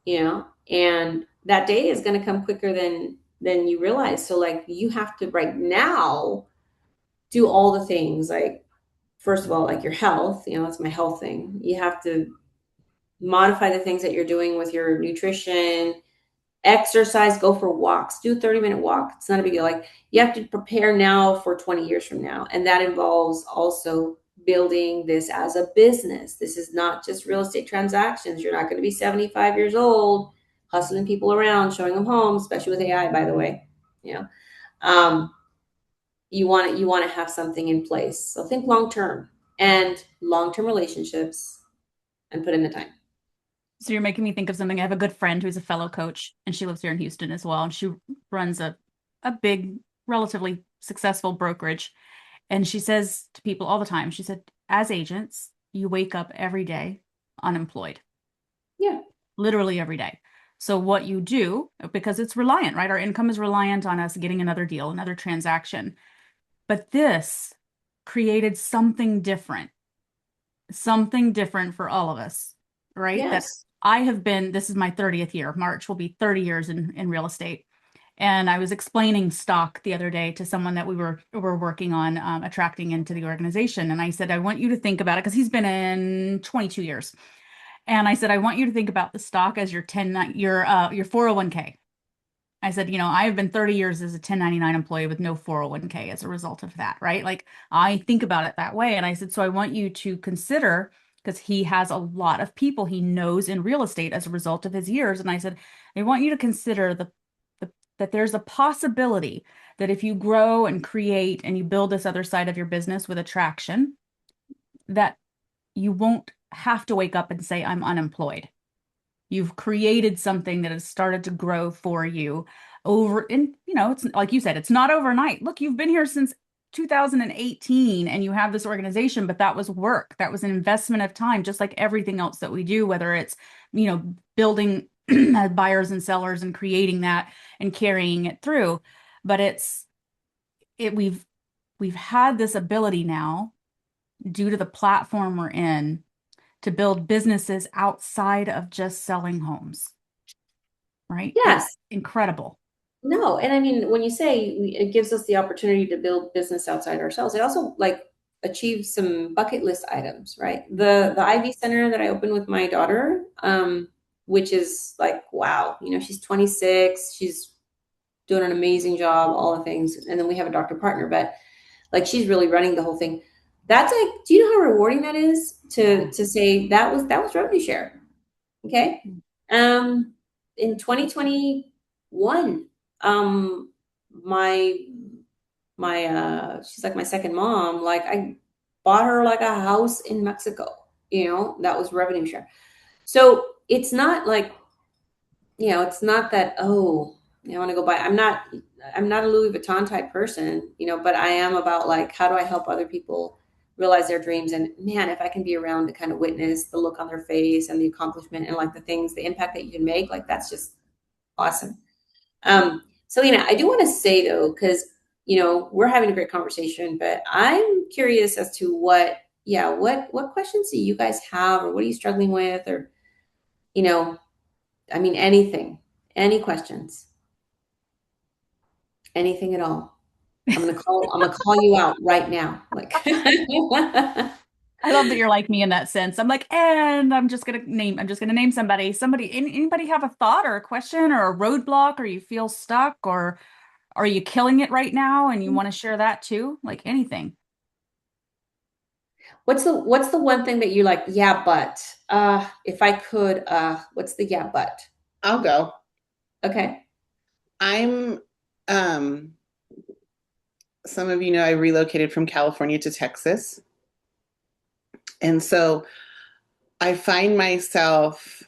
and that day is going to come quicker than you realize. So like you have to right now do all the things, like first of all, like your health, that's my health thing. You have to modify the things that you're doing with your nutrition, exercise, go for walks, do a 30-minute walk. It's not a big deal. Like you have to prepare now for 20 years from now. And that involves also building this as a business. This is not just real estate transactions. You're not going to be 75 years old, hustling people around, showing them homes, especially with AI, by the way. You know, um, you want to have something in place. So think long term relationships and put in the time. So you're making me think of something. I have a good friend who's a fellow coach, and she lives here in Houston as well. And she runs a big, relatively successful brokerage. And she says to people all the time, she said, as agents, you wake up every day unemployed, Yeah. literally every day. So what you do, because it's reliant, right? Our income is reliant on us getting another deal, another transaction. But this created something different for all of us, right? That Yes. I have been, this is my 30th year. March will be 30 years in real estate. And I was explaining stock the other day to someone that we were working on attracting into the organization. And I said, I want you to think about it because he's been in 22 years. And I said, I want you to think about the stock as your 401k. I said, I've been 30 years as a 1099 employee with no 401k as a result of that, right? Like I think about it that way. And I said, so I want you to consider, because he has a lot of people he knows in real estate as a result of his years. And I said, I want you to consider that there's a possibility that if you grow and create and you build this other side of your business with attraction, that you won't have to wake up and say, I'm unemployed. You've created something that has started to grow for you over, and it's like you said, it's not overnight. Look, you've been here since 2018 and you have this organization, but that was work. That was an investment of time, just like everything else that we do, whether it's, building buyers and sellers and creating that and carrying it through. But we've had this ability now due to the platform we're in to build businesses outside of just selling homes, right? It's Yes. incredible. No, and I mean, when you say it gives us the opportunity to build business outside ourselves, it also like achieves some bucket list items, right? The IV center that I opened with my daughter, which is like, wow, she's 26, she's doing an amazing job, all the things, and then we have a doctor partner, but like she's really running the whole thing. That's like, do you know how rewarding that is Yeah. to say that was revenue share? Okay. Um, in 2021, um, my she's like my second mom. Like I bought her like a house in Mexico. That was revenue share. So it's not like, it's not that, oh, I want to go buy. I'm not a Louis Vuitton type person, but I am about like how do I help other people realize their dreams, and man, if I can be around to kind of witness the look on their face and the accomplishment and like the things, the impact that you can make, like that's just awesome. Selena, I do want to say though, because we're having a great conversation, but I'm curious as to what questions do you guys have, or what are you struggling with, or you know, I mean, anything, any questions, anything at all. I'm gonna call you out right now. Like, I love that you're like me in that sense. I'm like, and I'm just gonna name somebody. Anybody have a thought or a question or a roadblock, or you feel stuck, or are you killing it right now and you want to share that too? Like anything. what's the one thing that you like? Yeah, but if I could, what's the yeah, but? I'll go. Okay. I'm, um, some of you know I relocated from California to Texas. And so I find myself,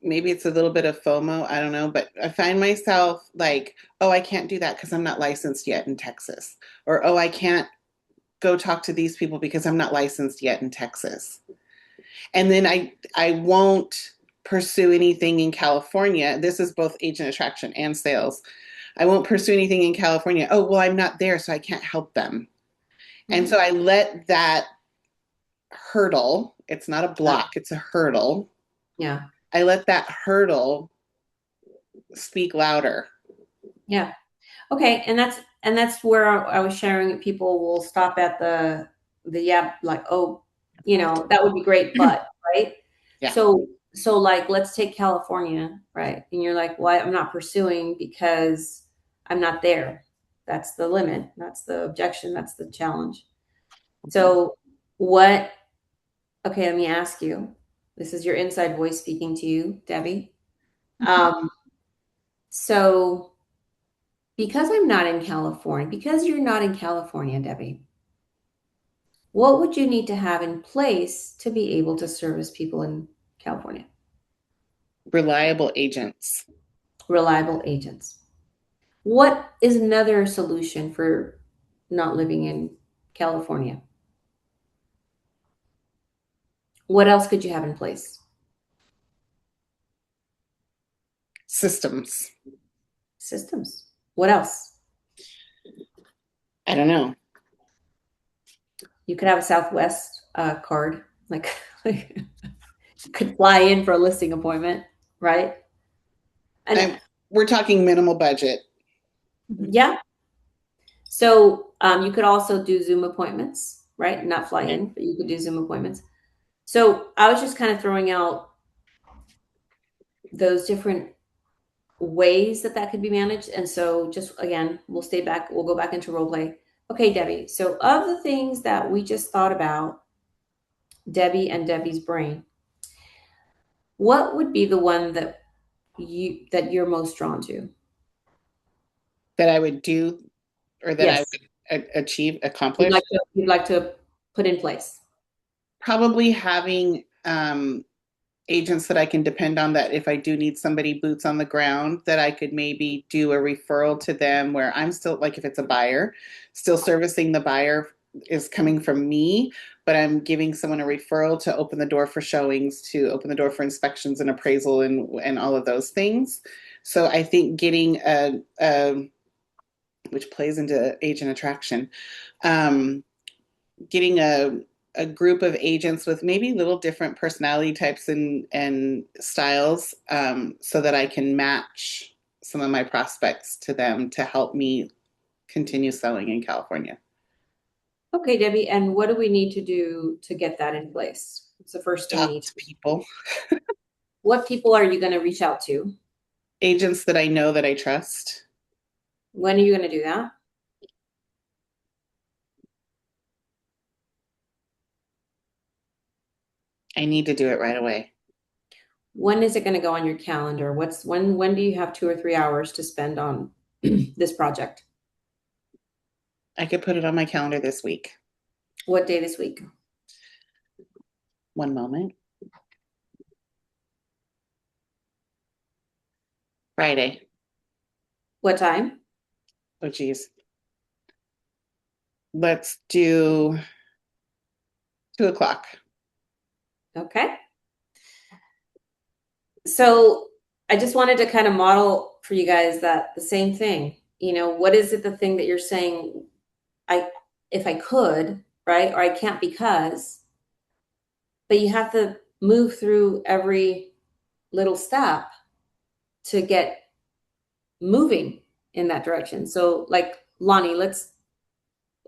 maybe it's a little bit of FOMO, I don't know, but I find myself like, oh, I can't do that because I'm not licensed yet in Texas. Or, oh, I can't go talk to these people because I'm not licensed yet in Texas. And then I won't pursue anything in California. This is both agent attraction and sales. I won't pursue anything in California. Oh, well, I'm not there, so I can't help them. And Mhm. so I let that hurdle, it's not a Uh, block, it's a hurdle. yeah. I let that hurdle speak louder. Yeah. Okay, and that's where I was sharing. People will stop at the yeah, like, oh, But that would be great, but right. Yeah. So like, let's take California, right? And you're like, well, I'm not pursuing because I'm not there. That's the limit. That's the objection. That's the challenge. So what? Okay, let me ask you. This is your inside voice speaking to you, Debbie. Um, so because I'm not in California, because you're not in California, Debbie, what would you need to have in place to be able to service people in California? Reliable agents. Reliable agents. What is another solution for not living in California? What else could you have in place? Systems. Systems. What else? I don't know. You could have a Southwest card, like you could fly in for a listing appointment, right? And I'm, we're talking minimal budget. yeah, so you could also do Zoom appointments, right? Not fly Yeah. in, but you could do Zoom appointments. So I was just kind of throwing out those different ways that could be managed. And so just again, we'll go back into role play. Okay, Debbie. So of the things that we just thought about, Debbie and Debbie's brain, what would be the one that you're most drawn to? That I would do or that I Yes, would achieve, you'd accomplish. like to you'd like to put in place. Probably having agents that I can depend on, that if I do need somebody boots on the ground, that I could maybe do a referral to them where I'm still, like if it's a buyer, still servicing the buyer is coming from me, but I'm giving someone a referral to open the door for showings, to open the door for inspections and appraisal and all of those things. So I think getting a which plays into agent attraction, um, getting a group of agents with maybe little different personality types and styles, so that I can match some of my prospects to them to help me continue selling in California. Okay, Debbie, and what do we need to do to get that in place? What's the first thing you Talk need to to do? people, What people are you going to reach out to? agents that I know that I trust. When are you going to do that? I need to do it right away. When is it going to go on your calendar? When do you have 2 or 3 hours to spend on this project? I could put it on my calendar this week. What day this week? One moment. Friday. What time? Oh, geez. Let's do 2 o'clock. Okay. So I just wanted to kind of model for you guys that the same thing. What is it the thing that you're saying, I if I could, right? Or I can't because, but you have to move through every little step to get moving in that direction. So like Lonnie,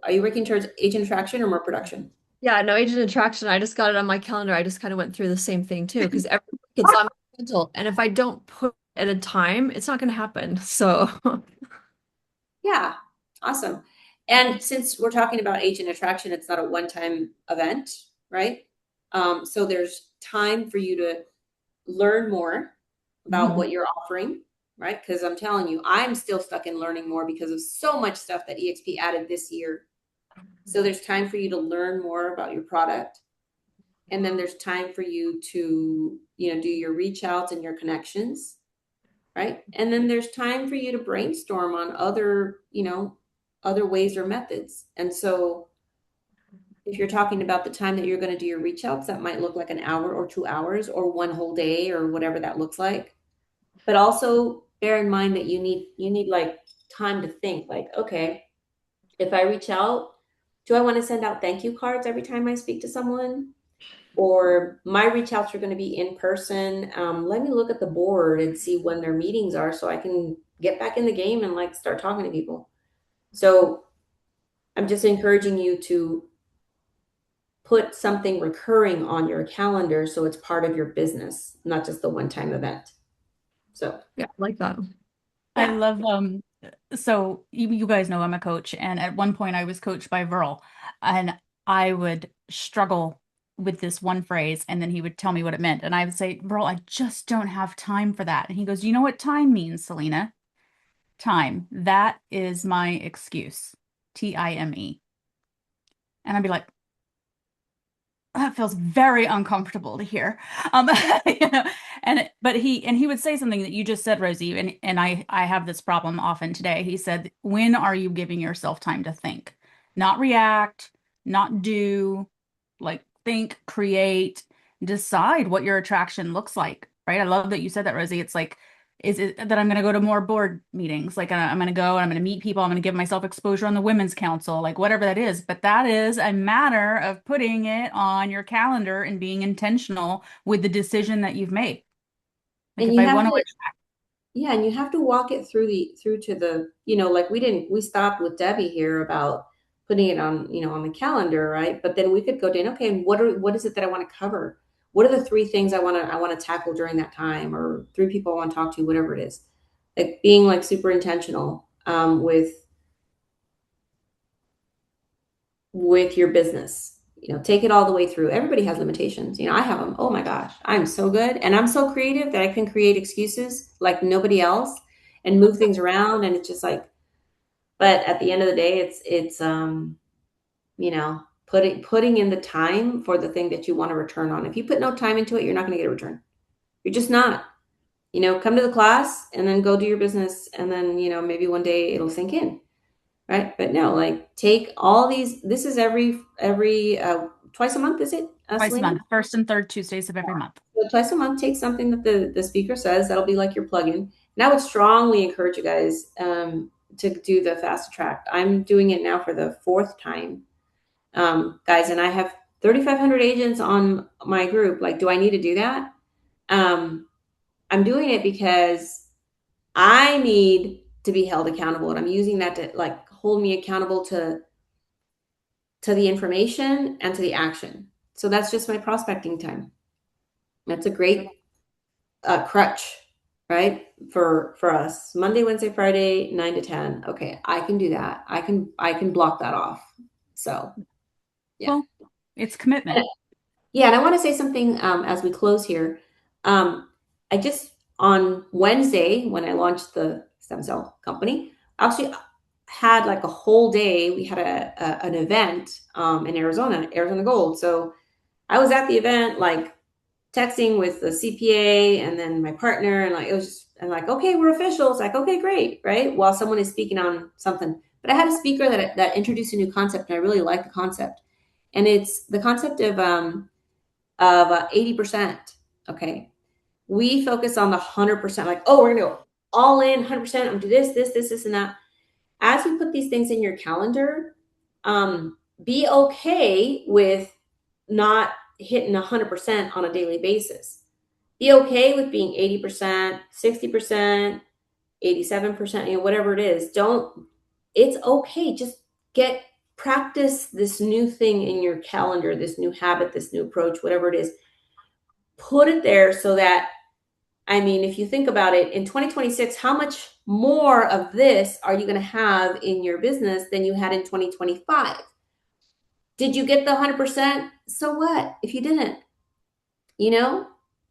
are you working towards agent attraction or more production? Yeah, no, agent attraction. I just got it on my calendar. I just kind of went through the same thing too, because every week it's on my schedule. And if I don't put it at a time, it's not going to happen. So, Yeah, awesome. And since we're talking about agent attraction, it's not a one-time event, right? So there's time for you to learn more about what you're offering, right? Because I'm telling you, I'm still stuck in learning more because of so much stuff that EXP added this year. So there's time for you to learn more about your product. And then there's time for you to, do your reach outs and your connections, right? And then there's time for you to brainstorm on other ways or methods. And so if you're talking about the time that you're going to do your reach outs, that might look like an hour or 2 hours or one whole day or whatever that looks like. But also bear in mind that you need like time to think like, okay, if I reach out, do I want to send out thank you cards every time I speak to someone? Or my reach outs are going to be in person. Let me look at the board and see when their meetings are so I can get back in the game and like start talking to people. So I'm just encouraging you to put something recurring on your calendar so it's part of your business, not just the one-time event. So yeah, I like that. I yeah. love so you guys know I'm a coach, and at one point I was coached by Verl, and I would struggle with this one phrase, and then he would tell me what it meant, and I would say, Verl, I just don't have time for that. And he goes, you know what time means, Selena? Time. That is my excuse. Time. And I'd be like, that feels very uncomfortable to hear. Um, you know, but he would say something that you just said, Rosie, and I have this problem often today. He said, when are you giving yourself time to think? Not react, not do, like think, create, decide what your attraction looks like, right? I love that you said that, Rosie. It's like, is it that I'm going to go to more board meetings? Like I'm going to go and I'm going to meet people. I'm going to give myself exposure on the Women's Council, like whatever that is. But that is a matter of putting it on your calendar and being intentional with the decision that you've made. Like And if you I have want to, to, yeah, and you have to walk it through to the, like we stopped with Debbie here about putting it on the calendar, right? But then we could go down, okay, and what is it that I want to cover? What are the three things I want to tackle during that time, or three people I want to talk to, whatever it is. Like being like super intentional with your business. Take it all the way through. Everybody has limitations. I have them. Oh my gosh, I'm so good. And I'm so creative that I can create excuses like nobody else and move things around. And it's just like, but at the end of the day, putting in the time for the thing that you want to return on. If you put no time into it, you're not going to get a return. You're just not. Come to the class and then go do your business. And then, maybe one day it'll sink in. Right. But no, like take all these, this is every twice a month, is it, twice a Selena? month, first and third Tuesdays of every month. So twice a month, take something that the speaker says. That'll be like your plug-in. And I would strongly encourage you guys to do the fast attract. I'm doing it now for the fourth time, guys, and I have 3,500 agents on my group. Like, do I need to do that? I'm doing it because I need to be held accountable, and I'm using that to like hold me accountable to the information and to the action. So that's just my prospecting time. That's a great crutch, right? For us, Monday, Wednesday, Friday, 9 to 10. Okay, I can do that. I can block that off. So yeah. Well, it's commitment. Yeah, and I want to say something as we close here. I just on Wednesday when I launched the stem cell company, I actually had like a whole day. We had an event in Arizona, Arizona Gold. So I was at the event, like texting with the CPA and then my partner, and like it was just and like, okay, we're official. It's like, okay, great, right? While someone is speaking on something. But I had a speaker that introduced a new concept, and I really like the concept. And it's the concept of 80%. Okay. We focus on the 100%, like, oh, we're going to go all in 100%. I'm going to do this, and that. As you put these things in your calendar, be okay with not hitting 100% on a daily basis. Be okay with being 80%, 60%, 87%, whatever it is. It's okay. Just practice this new thing in your calendar, this new habit, this new approach, whatever it is. Put it there so that, I mean, if you think about it, in 2026, how much more of this are you going to have in your business than you had in 2025? Did you get the 100%? So what if you didn't? I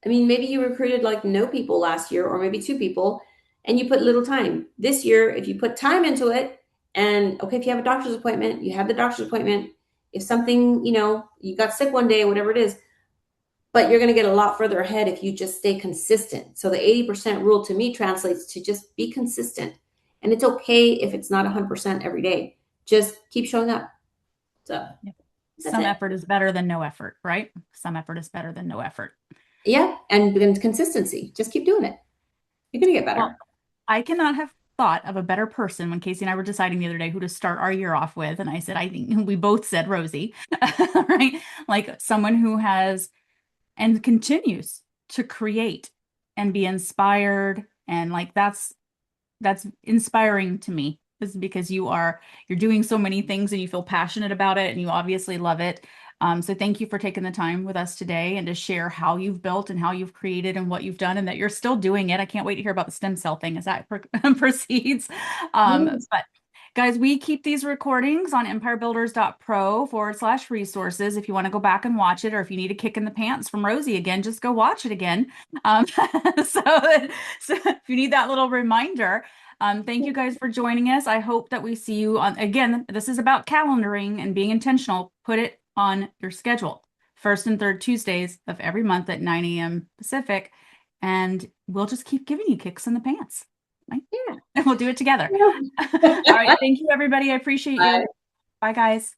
mean, maybe you recruited like no people last year, or maybe two people, and you put little time. This year, if you put time into it, and okay, if you have a doctor's appointment, you have the doctor's appointment. If something, you got sick one day, whatever it is, but you're going to get a lot further ahead if you just stay consistent. So the 80% rule to me translates to just be consistent. And it's okay if it's not 100% every day. Just keep showing up. So that's Some it. effort is better than no effort, right? Some effort is better than no effort. Yeah. And then consistency. Just keep doing it. You're going to get better. Well, I cannot have thought of a better person when Casey and I were deciding the other day who to start our year off with. And I said, I think we both said Rosie, right? Like someone who has and continues to create and be inspired. And like that's inspiring to me, is because you're doing so many things and you feel passionate about it and you obviously love it. So thank you for taking the time with us today and to share how you've built and how you've created and what you've done and that you're still doing it. I can't wait to hear about the stem cell thing as that proceeds. But guys, we keep these recordings on empirebuilders.pro/resources. If you want to go back and watch it, or if you need a kick in the pants from Rosie again, just go watch it again. So, so if you need that little reminder, thank you guys for joining us. I hope that we see you on, again, this is about calendaring and being intentional. Put it on your schedule. First and third Tuesdays of every month at 9 a.m. Pacific. And we'll just keep giving you kicks in the pants. Right? Yeah. And we'll do it together. All right. Thank you, everybody. I appreciate you. Bye, guys.